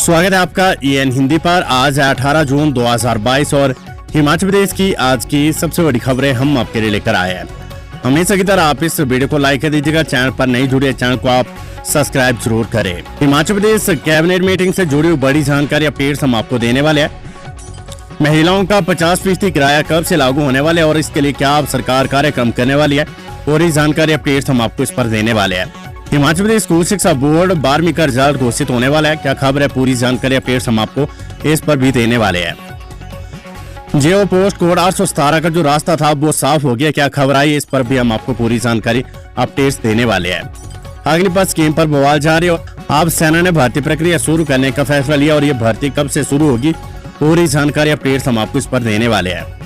स्वागत है आपका EN हिंदी पर। आज है 18 जून 2022 और हिमाचल प्रदेश की आज की सबसे बड़ी खबरें हम आपके लिए लेकर आए हैं। हमेशा की तरह आप इस वीडियो को लाइक कर दीजिएगा। चैनल पर नहीं जुड़े चैनल को आप सब्सक्राइब जरूर करें। हिमाचल प्रदेश कैबिनेट मीटिंग से जुड़ी बड़ी जानकारी अपडेट्स हम आपको देने वाले हैं। महिलाओं का 50% किराया कब से लागू होने वाले और इसके लिए क्या सरकार कार्यक्रम करने वाली है, पूरी जानकारी अपडेट्स हम आपको इस पर देने वाले हैं। हिमाचल प्रदेश स्कूल शिक्षा बोर्ड 12वीं का रिजल्ट घोषित होने वाला है। क्या खबर है, पूरी जानकारी अपडेट्स हम आपको इस पर भी देने वाले हैं। जियो पोस्ट कोड 817 का जो रास्ता था वो साफ हो गया, क्या खबर आई, इस पर भी हम आपको पूरी जानकारी अपडेट्स देने वाले हैं। अग्निपथ स्कीम पर बवाल जारी और अब सेना ने भर्ती प्रक्रिया शुरू करने का फैसला लिया और ये भर्ती कब से शुरू होगी, पूरी जानकारी अपडेट्स हम आपको इस पर देने वाले हैं।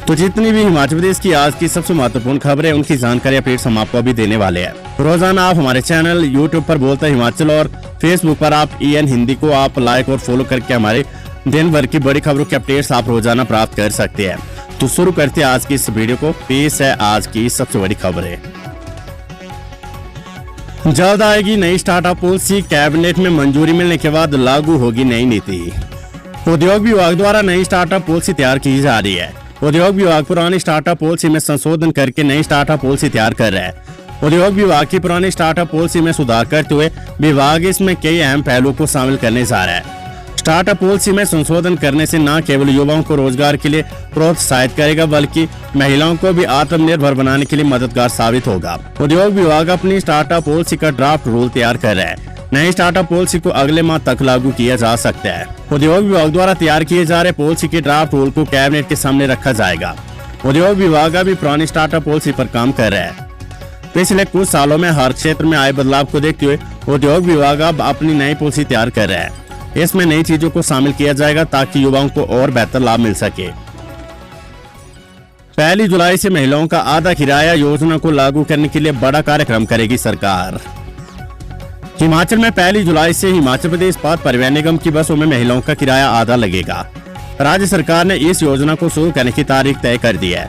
तो जितनी भी हिमाचल प्रदेश की आज की सबसे महत्वपूर्ण खबरें उनकी जानकारी अपडेट्स हम आपको अभी देने वाले हैं। रोजाना आप हमारे चैनल यूट्यूब पर बोलते हिमाचल और फेसबुक पर आप EN हिंदी को आप लाइक और फॉलो करके हमारे दिन भर की बड़ी खबरों के अपडेट्स आप रोजाना प्राप्त कर सकते हैं। तो शुरू करते हैं आज की इस वीडियो को। पेश है आज की सबसे बड़ी खबरें। जल्द आएगी नई स्टार्टअप पॉलिसी, कैबिनेट में मंजूरी मिलने के बाद लागू होगी नई नीति। उद्योग विभाग द्वारा नई स्टार्टअप पॉलिसी तैयार की जा रही है। उद्योग विभाग पुरानी स्टार्टअप पॉलिसी में संशोधन करके नई स्टार्टअप पॉलिसी तैयार कर रहा है। उद्योग विभाग की पुरानी स्टार्टअप पॉलिसी में सुधार करते हुए विभाग इसमें कई अहम पहलुओं को शामिल करने जा रहा है। स्टार्टअप पॉलिसी में संशोधन करने से न केवल युवाओं को रोजगार के लिए प्रोत्साहित करेगा बल्कि महिलाओं को भी आत्मनिर्भर बनाने के लिए मददगार साबित होगा। उद्योग विभाग अपनी स्टार्टअप पॉलिसी का ड्राफ्ट रूल तैयार कर रहा है। नई स्टार्टअप पॉलिसी को अगले माह तक लागू किया जा सकता है। उद्योग विभाग द्वारा तैयार किए जा रहे पॉलिसी के ड्राफ्ट रूल को कैबिनेट के सामने रखा जाएगा। उद्योग विभाग अभी पुरानी स्टार्टअप पॉलिसी पर काम कर रहा है। पिछले कुछ सालों में हर क्षेत्र में आए बदलाव को देखते हुए उद्योग विभाग अब अपनी नई पॉलिसी तैयार कर रहा है। इसमें नई चीजों को शामिल किया जाएगा ताकि युवाओं को और बेहतर लाभ मिल सके। 1 जुलाई से महिलाओं का आधा किराया योजना को लागू करने के लिए बड़ा कार्यक्रम करेगी सरकार। हिमाचल में 1 जुलाई से हिमाचल प्रदेश पथ परिवहन निगम की बसों में महिलाओं का किराया आधा लगेगा। राज्य सरकार ने इस योजना को शुरू करने की तारीख तय कर दी है।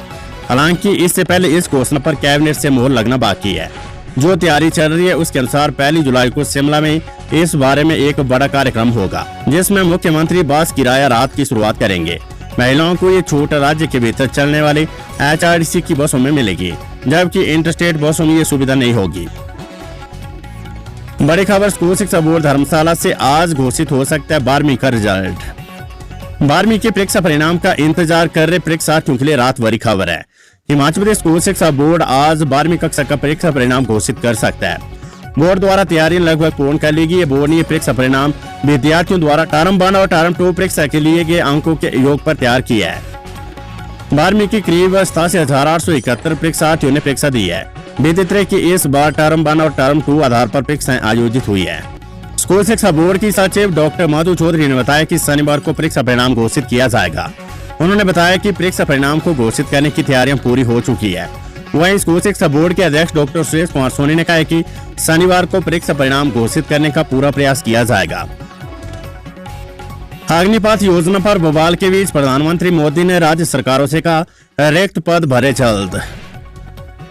हालांकि इससे पहले इस घोषणा पर कैबिनेट से मोहर लगना बाकी है। जो तैयारी चल रही है उसके अनुसार 1 जुलाई को शिमला में इस बारे में एक बड़ा कार्यक्रम होगा जिसमें मुख्यमंत्री बस किराया राहत की शुरुआत करेंगे। महिलाओं को ये छूट राज्य के भीतर चलने वाली HRTC की बसों में मिलेगी, जबकि इंटरस्टेट बसों में ये सुविधा नहीं होगी। बड़ी खबर, स्कूल शिक्षा बोर्ड धर्मशाला से आज घोषित हो सकता है 12वीं का रिजल्ट। 12वीं के परीक्षा परिणाम का इंतजार कर रहे परीक्षार्थियों के लिए रात भरी खबर है। हिमाचल प्रदेश स्कूल शिक्षा बोर्ड आज 12वीं कक्षा का परीक्षा परिणाम घोषित कर सकता है। बोर्ड द्वारा तैयारी लगभग पूर्ण कर ली गई है। बोर्ड ने परीक्षा परिणाम विद्यार्थियों द्वारा टर्म 1 और टर्म 2 परीक्षा के लिए गए अंकों के योग पर तैयार किया है। 12वीं की करीब 87,871 परीक्षार्थियों ने परीक्षा दी है। विदित्र की इस बार टर्म 1 और टर्म 2 आधार पर परीक्षाएं आयोजित हुई है। स्कूल शिक्षा बोर्ड की सचिव डॉक्टर मधु चौधरी ने बताया कि शनिवार को परीक्षा परिणाम घोषित किया जाएगा। उन्होंने बताया कि परीक्षा परिणाम को घोषित करने की तैयारियां पूरी हो चुकी है। वहीं स्कूल शिक्षा बोर्ड के अध्यक्ष डॉक्टर सुरेश कुमार सोनी ने कहा कि शनिवार को परीक्षा परिणाम घोषित करने का पूरा प्रयास किया जाएगा। अग्निपथ योजना पर बवाल के बीच प्रधानमंत्री मोदी ने राज्य सरकारों से कहा रिक्त पद भरे जल्द।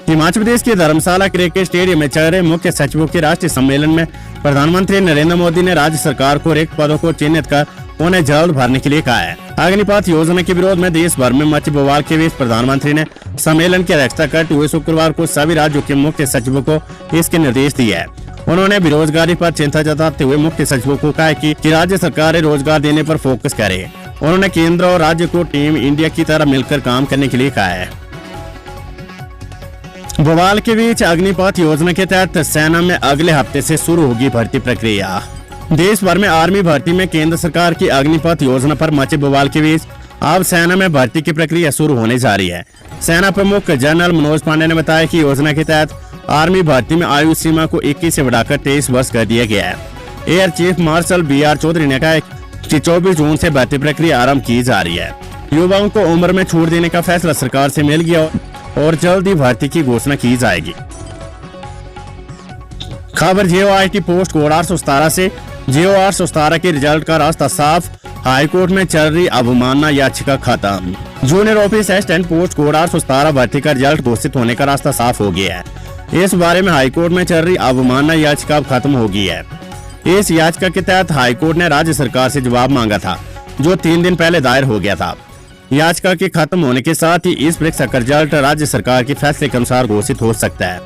हिमाचल प्रदेश के धर्मशाला क्रिकेट स्टेडियम में चल रहे मुख्य सचिवों के राष्ट्रीय सम्मेलन में प्रधानमंत्री नरेंद्र मोदी ने राज्य सरकार को रिक्त पदों को चिन्हित कर उन्हें जल्द भरने के लिए कहा है। अग्निपथ योजना के विरोध में देश भर में मचे बवाल के बीच प्रधानमंत्री ने सम्मेलन की अध्यक्षता करते हुए शुक्रवार को सभी राज्यों के मुख्य सचिवों को इसके निर्देश दिए हैं। उन्होंने बेरोजगारी पर चिंता जताते हुए मुख्य सचिवों को कहा कि राज्य सरकारें रोजगार देने पर फोकस करें। उन्होंने केंद्र और राज्य को टीम इंडिया की तरह मिलकर काम करने के लिए कहा है। बवाल के बीच अग्निपथ योजना के तहत सेना में अगले हफ्ते से शुरू होगी भर्ती प्रक्रिया। देश भर में आर्मी भर्ती में केंद्र सरकार की अग्निपथ योजना पर मचे बवाल के बीच अब सेना में भर्ती की प्रक्रिया शुरू होने जा रही है। सेना प्रमुख जनरल मनोज पांडे ने बताया कि योजना के तहत आर्मी भर्ती में आयु सीमा को 21 से बढ़ाकर 23 वर्ष कर दिया गया है। Air chief marshal BR Chaudhary ने कहा कि 24 जून से भर्ती प्रक्रिया आरंभ की जा रही है। युवाओं को उम्र में छूट देने का फैसला सरकार से मिल गया और जल्द ही भर्ती की घोषणा की जाएगी। खबर जियो IT पोस्ट कोड 817 से। जियो 817 के रिजल्ट का रास्ता साफ, हाईकोर्ट में चल रही अवमानना याचिका खत्म। Junior office assistant post code 817 भर्ती का रिजल्ट घोषित होने का रास्ता साफ हो गया है। इस बारे में हाईकोर्ट में चल रही अवमानना याचिका अब खत्म हो गई है। इस याचिका के तहत हाईकोर्ट ने राज्य सरकार से जवाब मांगा था, जो 3 दिन पहले दायर हो गया था। याचिका के खत्म होने के साथ ही इस परीक्षा का रिजल्ट राज्य सरकार के फैसले के अनुसार घोषित हो सकता है।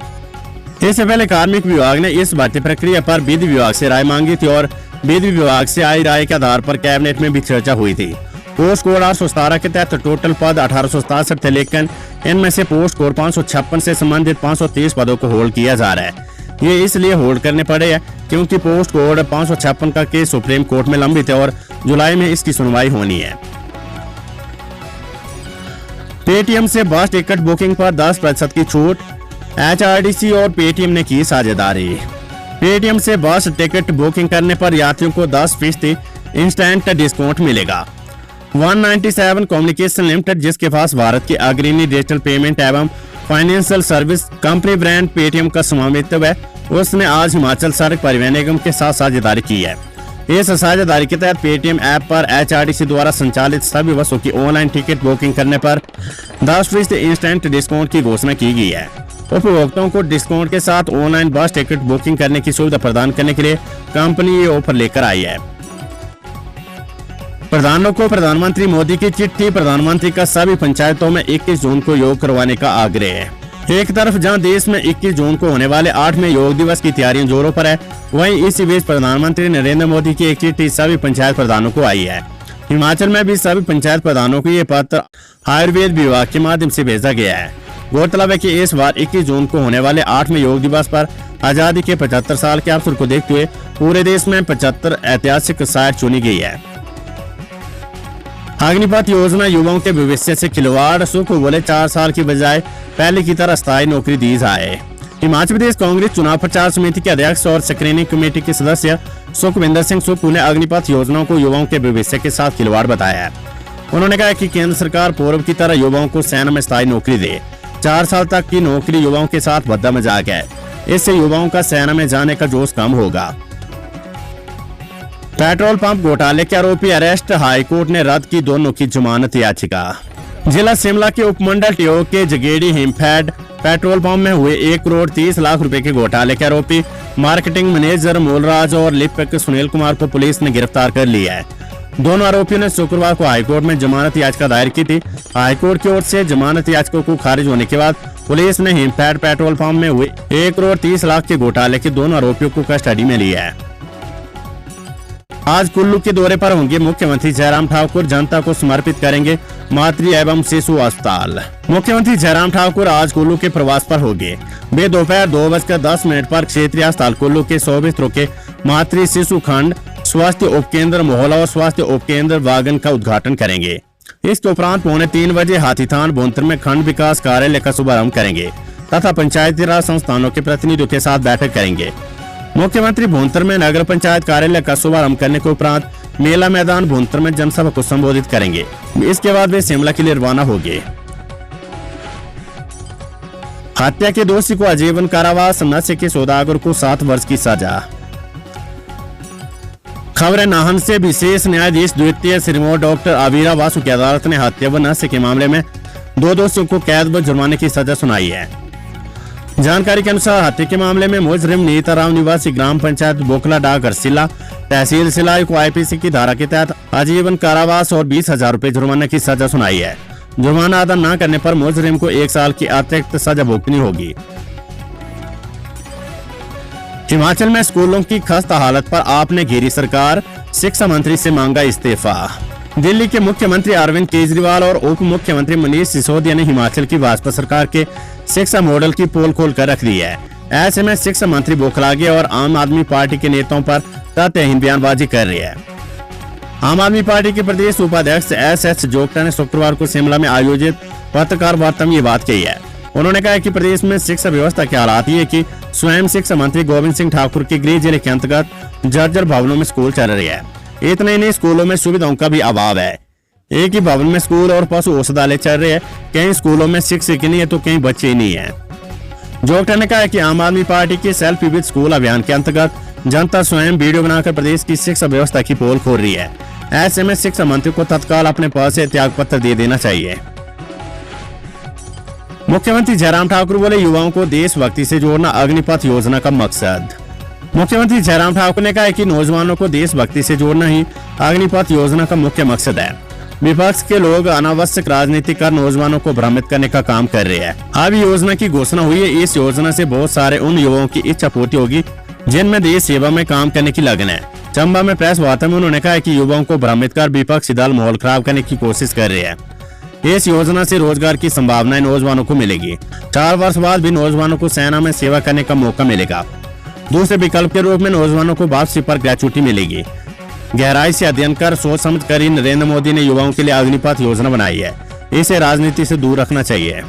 इससे पहले कार्मिक विभाग ने इस भर्ती प्रक्रिया पर विधि विभाग से राय मांगी थी और विधि विभाग से आई राय के आधार पर कैबिनेट में भी चर्चा हुई थी। पोस्ट कोड 817 के तहत टोटल पद 1867 थे, लेकिन इनमें से पोस्ट कोड 556 से संबंधित 530 पदों को होल्ड किया जा रहा है। ये इसलिए होल्ड करने पड़े हैं क्योंकि पोस्ट कोड 556 का केस सुप्रीम कोर्ट में लंबित है और जुलाई में इसकी सुनवाई होनी है। पेटीएम से बस टिकट बुकिंग पर 10% की छूट, एचआरटीसी और पेटीएम ने की साझेदारी। पेटीएम से बस टिकट बुकिंग करने पर यात्रियों को 10% इंस्टेंट डिस्काउंट मिलेगा। 197 कम्युनिकेशन लिमिटेड, जिसके पास भारत की अग्रणी डिजिटल पेमेंट एवं financial service company brand Paytm का स्वामित्व है, उसने आज हिमाचल सड़क परिवहन निगम के साथ साझेदारी की है। इस साझेदारी के तहत पेटीएम ऐप पर एचआरटीसी द्वारा संचालित सभी बसों की ऑनलाइन टिकट बुकिंग करने पर 10% इंस्टेंट डिस्काउंट की घोषणा की गई है। उपभोक्ताओं को डिस्काउंट के साथ ऑनलाइन बस टिकट बुकिंग करने की सुविधा प्रदान करने के लिए कंपनी ये ऑफर लेकर आई है। प्रधानों को प्रधानमंत्री मोदी की चिट्ठी, प्रधानमंत्री का सभी पंचायतों में 21 जून को योग करवाने का आग्रह है। एक तरफ जहां देश में 21 जून को होने वाले 8वें योग दिवस की तैयारियां जोरों पर है, वहीं इसी बीच प्रधानमंत्री नरेंद्र मोदी की एक चिट्ठी सभी पंचायत प्रधानों को आई है। हिमाचल में भी सभी पंचायत प्रधानों को ये पत्र आयुर्वेद विभाग के माध्यम से भेजा गया है। गौरतलब है कि इस बार 21 जून को होने वाले 8वें योग दिवस पर आजादी के 75 साल के अवसर को देखते हुए पूरे देश में 75 ऐतिहासिक साइट चुनी गई है। अग्निपथ योजना युवाओं के भविष्य से खिलवाड़, सुख बोले 4 साल की बजाय पहले की तरह स्थायी नौकरी दी जाए। हिमाचल प्रदेश कांग्रेस चुनाव प्रचार समिति के अध्यक्ष और स्क्रीनिंग कमेटी के सदस्य सुखविंदर सिंह सुक्खू ने अग्निपथ योजना को युवाओं के भविष्य के साथ खिलवाड़ बताया है। उन्होंने कहा कि केंद्र सरकार पूर्व की तरह युवाओं को सेना में स्थायी नौकरी दे। 4 साल तक की नौकरी युवाओं के साथ भद्दा मजाक है। इससे युवाओं का सेना में जाने का जोश कम होगा। पेट्रोल पंप घोटाले के आरोपी अरेस्ट, हाईकोर्ट ने रद्द की दोनों की जमानत याचिका। जिला शिमला के उपमंडल टियोग के जगेड़ी हिमफेड पेट्रोल पंप में हुए 1 करोड़ 30 लाख रुपए के घोटाले के आरोपी मार्केटिंग मैनेजर मूलराज और लिपिक सुनील कुमार को पुलिस ने गिरफ्तार कर लिया है। दोनों आरोपियों ने शुक्रवार को हाईकोर्ट में जमानत याचिका दायर की थी। हाईकोर्ट की ओर से जमानत याचिका को खारिज होने के बाद पुलिस ने हिमफेड पेट्रोल पंप में हुए 1 करोड़ 30 लाख के घोटाले के दोनों आरोपियों को कस्टडी में लिया है। आज कुल्लू के दौरे पर होंगे मुख्यमंत्री जयराम ठाकुर, जनता को समर्पित करेंगे मातृ एवं शिशु अस्पताल। मुख्यमंत्री जयराम ठाकुर आज कुल्लू के प्रवास पर होंगे। वे दोपहर 2:10 पर क्षेत्रीय अस्पताल कुल्लू के 100 बिस्तरों के मातृ शिशु खंड, स्वास्थ्य उपकेंद्र मोहला और स्वास्थ्य उपकेंद्र वागन का उद्घाटन करेंगे। इसके उपरांत 2:45 बजे हाथीथान बोंतर में खंड विकास कार्यालय का शुभारंभ करेंगे तथा पंचायती राज संस्थानों के प्रतिनिधियों के साथ बैठक करेंगे। मुख्यमंत्री भोंतर में नगर पंचायत कार्यालय का शुभारंभ करने के उपरांत मेला मैदान भोंतर में जनसभा को संबोधित करेंगे। इसके बाद वे शिमला के लिए रवाना होंगे। हत्या के दोषी को आजीवन कारावास, नशे के सौदागर को 7 वर्ष की सजा। खबर है नाहन से। विशेष न्यायाधीश द्वितीय श्रीमोर डॉक्टर आविरा वासु की अदालत ने हत्या व नशे के मामले में 2 दोषियों को कैद व जुर्माने की सजा सुनाई है। जानकारी के अनुसार हत्या के मामले में मुजरिम नीताराम निवासी ग्राम पंचायत बोकला डाक सिला तहसील सिलाई को आईपीसी की धारा के तहत आजीवन कारावास और 20,000 रुपए जुर्माने की सजा सुनाई है। जुर्माना अदा न करने पर मुजरिम को 1 साल की अतिरिक्त सजा भुगतनी होगी। हिमाचल में स्कूलों की खस्ता हालत पर आपने घेरी सरकार, शिक्षा मंत्री से मांगा इस्तीफा। दिल्ली के मुख्यमंत्री अरविंद केजरीवाल और उप मुख्यमंत्री मनीष सिसोदिया ने हिमाचल की भाजपा सरकार के शिक्षा मॉडल की पोल खोल कर रख दी है। ऐसे में शिक्षा मंत्री बौखला गए और आम आदमी पार्टी के नेताओं पर तथ्यहीन बयानबाजी कर रही है। आम आदमी पार्टी के प्रदेश उपाध्यक्ष एस जोगटा ने शुक्रवार को शिमला में आयोजित पत्रकार वार्ता में ये बात कही है। उन्होंने कहा कि प्रदेश में शिक्षा व्यवस्था के हालात ये कि स्वयं शिक्षा मंत्री गोविंद सिंह ठाकुर के गृह जिले के अंतर्गत जर्जर भवनों में स्कूल चल रही है। इतने ही नहीं, स्कूलों में सुविधाओं का भी अभाव है। एक ही भवन में स्कूल और पशु औषधालय चल रहे हैं। कई स्कूलों में शिक्षक नहीं है तो कई बच्चे ही नहीं है। जोगटा ने कहा कि आम आदमी पार्टी के सेल्फी विद स्कूल अभियान के अंतर्गत जनता स्वयं वीडियो बनाकर प्रदेश की शिक्षा व्यवस्था की पोल खोल रही है। ऐसे में शिक्षा मंत्री को तत्काल अपने पद से त्याग पत्र दे देना चाहिए। मुख्यमंत्री जयराम ठाकुर बोले, युवाओं को देशभक्ति से जोड़ना अग्निपथ योजना का मकसद। मुख्यमंत्री जयराम ठाकुर ने कहा है कि नौजवानों को देशभक्ति से जोड़ना ही अग्निपथ योजना का मुख्य मकसद है। विपक्ष के लोग अनावश्यक राजनीति कर नौजवानों को भ्रमित करने का काम कर रहे हैं। अब योजना की घोषणा हुई है। इस योजना से बहुत सारे उन युवाओं की इच्छा पूर्ति होगी जिनमें देश सेवा में काम करने की लगन है। चंबा में प्रेस वार्ता में उन्होंने कहा कि युवाओं को भ्रमित कर विपक्षी दल माहौल खराब करने की कोशिश कर रहे हैं। इस योजना से रोजगार की संभावनाएं नौजवानों को मिलेगी। 4 वर्ष बाद भी नौजवानों को सेना में सेवा करने का मौका मिलेगा। दूसरे विकल्प के रूप में नौजवानों को वापसी पर ग्रेचुटी मिलेगी। गहराई से अध्ययन कर सोच समझ कर ही नरेंद्र मोदी ने युवाओं के लिए अग्निपथ योजना बनाई है। इसे राजनीति से दूर रखना चाहिए।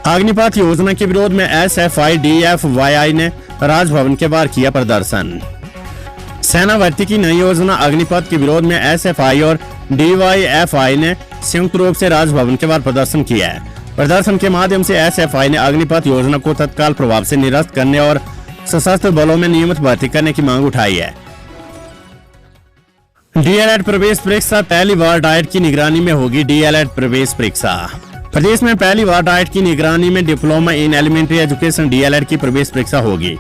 अग्निपथ योजना के विरोध में SFI DFYI ने राजभवन के बाहर किया प्रदर्शन। सेना भर्ती की नई योजना अग्निपथ के विरोध में SFI और DYFI ने संयुक्त रूप से राजभवन के बाहर प्रदर्शन किया है। प्रदर्शन के माध्यम से SFI ने अग्निपथ योजना को तत्काल प्रभाव से निरस्त करने और सशस्त्र बलों में नियमित भर्ती करने की मांग उठाई है। DLED प्रवेश परीक्षा पहली बार डाइट की निगरानी में होगी। DLED प्रवेश परीक्षा प्रदेश में पहली बार डाइट की निगरानी में diploma in elementary education DLED की प्रवेश परीक्षा होगी।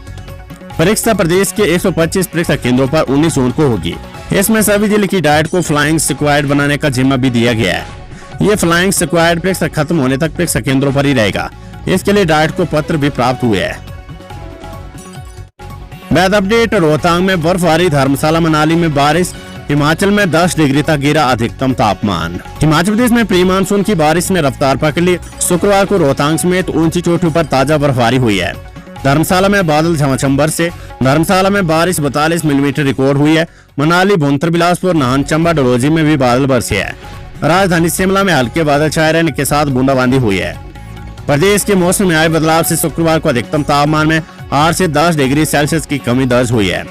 परीक्षा प्रदेश के 125 परीक्षा केंद्रों पर 19 जून को होगी। इसमें सभी जिले की डाइट को फ्लाइंग स्क्वाड बनाने का जिम्मा भी दिया गया है। ये फ्लाइंग स्क्वाड परीक्षा खत्म होने तक परीक्षा केंद्रों पर ही रहेगा। इसके लिए डाइट को पत्र भी प्राप्त हुए हैं। वैद अपडेट। रोहतांग में बर्फबारी, धर्मशाला मनाली में बारिश, हिमाचल में 10 डिग्री तक गिरा अधिकतम तापमान। हिमाचल प्रदेश में प्री मानसून की बारिश ने रफ्तार पकड़ ली। शुक्रवार को रोहतांग समेत ऊंची चोटियों पर ताजा बर्फबारी हुई है। धर्मशाला में बादल झमाझम बरसे। धर्मशाला में बारिश 42 मिलीमीटर रिकॉर्ड हुई है। मनाली, भुंतर, बिलासपुर, नाहन, चंबा, डलहौजी में भी बादल बरसे है। राजधानी शिमला में हल्के बादल छाए रहने के साथ बूंदाबांदी हुई है। प्रदेश के मौसम में आए बदलाव से शुक्रवार को अधिकतम तापमान में 8 से 10 डिग्री सेल्सियस की कमी दर्ज हुई है।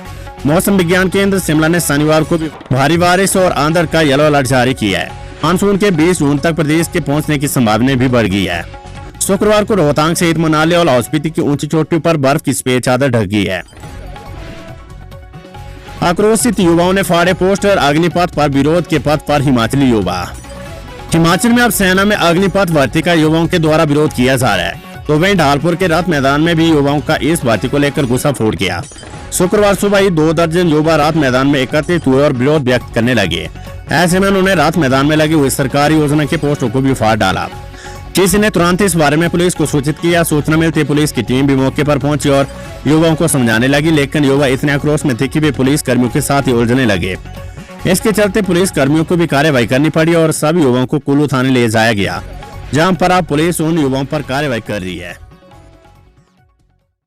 मौसम विज्ञान केंद्र शिमला ने शनिवार को भी भारी बारिश और आंधी का येलो अलर्ट जारी किया है। मानसून के 20 जून तक प्रदेश के पहुंचने की संभावना भी बढ़ गई है। शुक्रवार को रोहतांग सहित मनाली और लाहौल स्पीति की ऊंची चोटियों पर बर्फ की सफेद चादर ढक गई है। आक्रोशित युवाओं ने फाड़े पोस्टर, अग्निपथ पर विरोध के पथ पर हिमाचली युवा। हिमाचल में अब सेना में अग्निपथ भर्ती का युवाओं के द्वारा विरोध किया जा रहा है। तो वहीं ढालपुर के रथ मैदान में भी युवाओं का इस भर्ती को लेकर गुस्सा फूट गया। शुक्रवार सुबह ही 2 दर्जन युवा रात मैदान में एकत्रित हुए और विरोध व्यक्त करने लगे। ऐसे में उन्होंने रात मैदान में लगी हुई सरकारी योजना के पोस्टरों को भी फाड़ डाला। किसी ने तुरंत इस बारे में पुलिस को सूचित किया। सूचना मिलती पुलिस की टीम भी मौके पर पहुंची और युवाओं को समझाने लगी, लेकिन युवा इतने आक्रोश में थे कि वे पुलिस कर्मियों के साथ ही उलझने लगे। इसके चलते पुलिस कर्मियों को भी कार्रवाई करनी पड़ी और सभी युवाओं को कुल्लू थाने ले जाया गया, जहां पर अब पुलिस उन युवाओं पर कार्रवाई कर रही है।